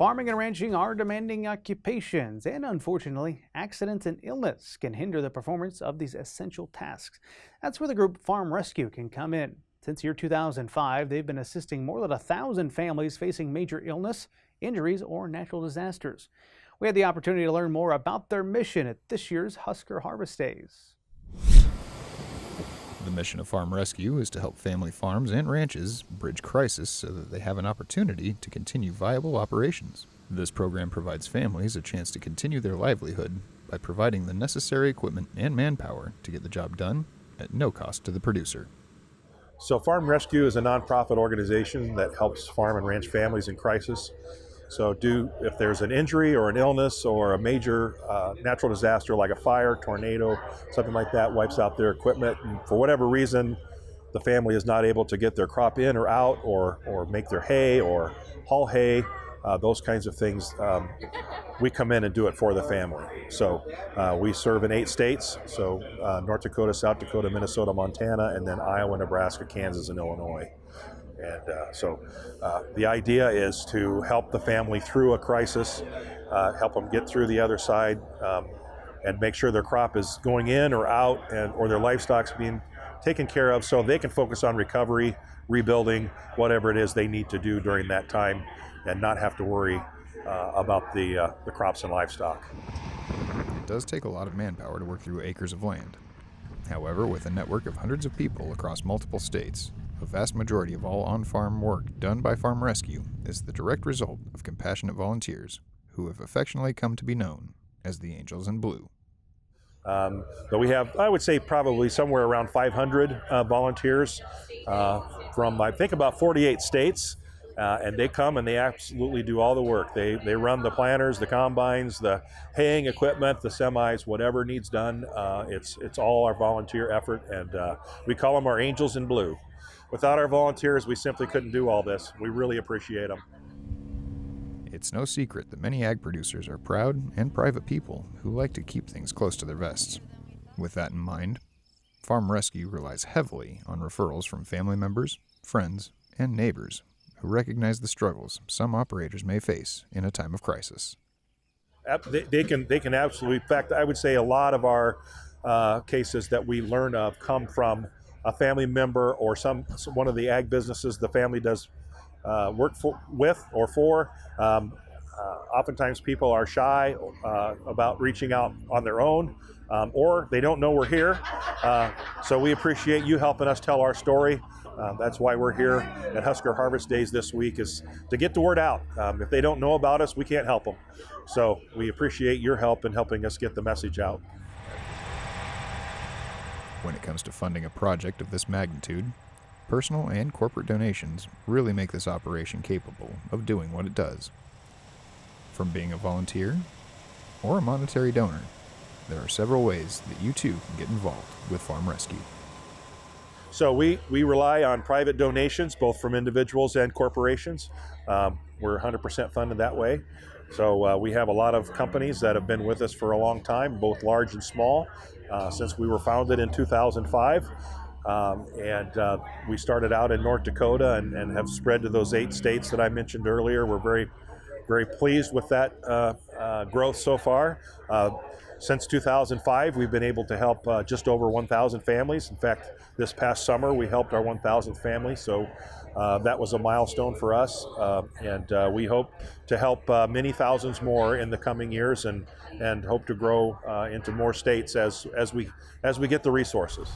Farming and ranching are demanding occupations, and unfortunately, accidents and illness can hinder the performance of these essential tasks. That's where the group Farm Rescue can come in. Since year 2005, they've been assisting more than 1,000 families facing major illness, injuries, or natural disasters. We had the opportunity to learn more about their mission at this year's Husker Harvest Days. The mission of Farm Rescue is to help family farms and ranches bridge crisis so that they have an opportunity to continue viable operations. This program provides families a chance to continue their livelihood by providing the necessary equipment and manpower to get the job done at no cost to the producer. So Farm Rescue is a nonprofit organization that helps farm and ranch families in crisis. So if there's an injury or an illness or a major natural disaster like a fire, tornado, something like that wipes out their equipment, and for whatever reason the family is not able to get their crop in or out or make their hay or haul hay, those kinds of things, we come in and do it for the family. So we serve in 8 states, so North Dakota, South Dakota, Minnesota, Montana, and then Iowa, Nebraska, Kansas, and Illinois. And so the idea is to help the family through a crisis, help them get through the other side, and make sure their crop is going in or out, or their livestock's being taken care of so they can focus on recovery, rebuilding, whatever it is they need to do during that time, and not have to worry about the crops and livestock. It does take a lot of manpower to work through acres of land. However, with a network of hundreds of people across multiple states, a vast majority of all on-farm work done by Farm Rescue is the direct result of compassionate volunteers who have affectionately come to be known as the Angels in Blue. But we have, I would say, probably somewhere around 500 volunteers from, I think, about 48 states. And they come and they absolutely do all the work. They run the planters, the combines, the haying equipment, the semis, whatever needs done. It's all our volunteer effort, and we call them our Angels in Blue. Without our volunteers, we simply couldn't do all this. We really appreciate them. It's no secret that many ag producers are proud and private people who like to keep things close to their vests. With that in mind, Farm Rescue relies heavily on referrals from family members, friends, and neighbors who recognize the struggles some operators may face in a time of crisis. They can absolutely, in fact, I would say a lot of our cases that we learn of come from a family member or one of the ag businesses the family does work with or for. Oftentimes people are shy about reaching out on their own, or they don't know we're here. So we appreciate you helping us tell our story. That's why we're here at Husker Harvest Days this week, is to get the word out. If they don't know about us, we can't help them. So we appreciate your help in helping us get the message out. When it comes to funding a project of this magnitude, personal and corporate donations really make this operation capable of doing what it does. From being a volunteer or a monetary donor, there are several ways that you too can get involved with Farm Rescue. So we rely on private donations, both from individuals and corporations. We're 100% funded that way. So we have a lot of companies that have been with us for a long time, both large and small, since we were founded in 2005. We started out in North Dakota and have spread to those 8 states that I mentioned earlier. We're very, very pleased with that growth so far. Since 2005, we've been able to help just over 1,000 families. In fact, this past summer, we helped our 1,000th family. So that was a milestone for us. And we hope to help many thousands more in the coming years, and hope to grow into more states as we get the resources.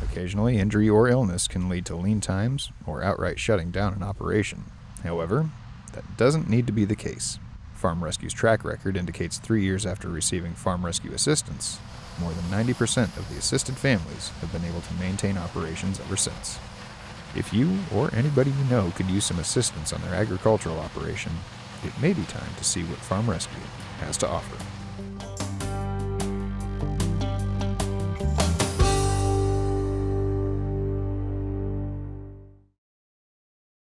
Occasionally, injury or illness can lead to lean times or outright shutting down an operation. However, that doesn't need to be the case. Farm Rescue's track record indicates 3 years after receiving Farm Rescue assistance, more than 90% of the assisted families have been able to maintain operations ever since. If you or anybody you know could use some assistance on their agricultural operation, it may be time to see what Farm Rescue has to offer.